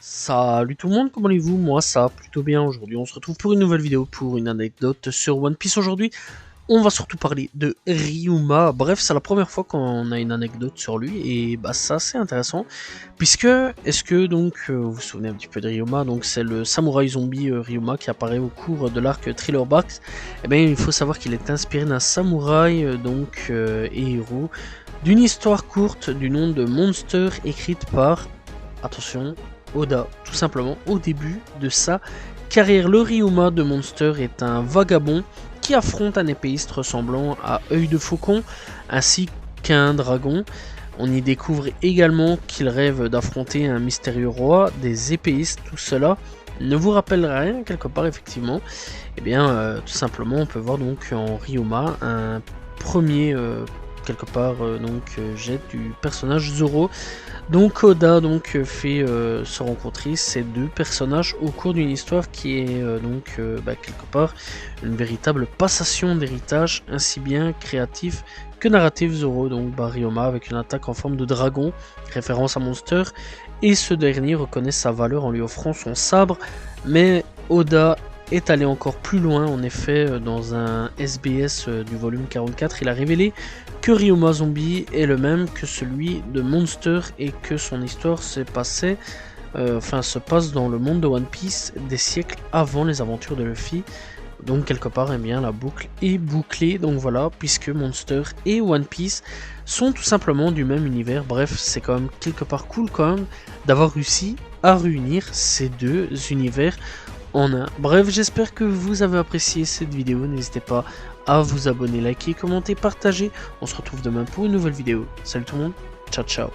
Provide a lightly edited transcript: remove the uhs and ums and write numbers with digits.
Salut tout le monde, comment allez-vous? Moi ça va plutôt bien. Aujourd'hui on se retrouve pour une nouvelle vidéo, pour une anecdote sur One Piece. Aujourd'hui on va surtout parler de Ryuma. Bref, c'est la première fois qu'on a une anecdote sur lui et bah c'est assez intéressant puisque, est-ce que donc vous vous souvenez un petit peu de Ryuma? Donc c'est le samouraï zombie Ryuma qui apparaît au cours de l'arc Thriller Barks. Et bien il faut savoir qu'il est inspiré d'un samouraï et héros d'une histoire courte du nom de Monster, écrite par, attention, Oda, tout simplement. Au début de sa carrière, le Ryuma de Monster est un vagabond qui affronte un épéiste ressemblant à Œil de Faucon ainsi qu'un dragon. On y découvre également qu'il rêve d'affronter un mystérieux roi des épéistes. Tout cela ne vous rappelle rien quelque part, effectivement? Eh bien, tout simplement, on peut voir donc en Ryuma un premier jet du personnage Zoro. Donc Oda fait se rencontrer ces deux personnages au cours d'une histoire qui est quelque part une véritable passation d'héritage, ainsi bien créatif que narratif. Zoro donc Ryoma avec une attaque en forme de dragon, référence à Monster, et ce dernier reconnaît sa valeur en lui offrant son sabre, mais Oda est allé encore plus loin. En effet, dans un SBS du volume 44, il a révélé que Ryuma Zombie est le même que celui de Monster et que son histoire se passe dans le monde de One Piece des siècles avant les aventures de Luffy. Donc quelque part, eh bien, la boucle est bouclée. Donc voilà, puisque Monster et One Piece sont tout simplement du même univers. Bref, c'est quand même quelque part cool quand même d'avoir réussi à réunir ces deux univers en un. Bref, j'espère que vous avez apprécié cette vidéo. N'hésitez pas à vous abonner, liker, commenter, partager. On se retrouve demain pour une nouvelle vidéo. Salut tout le monde, ciao ciao.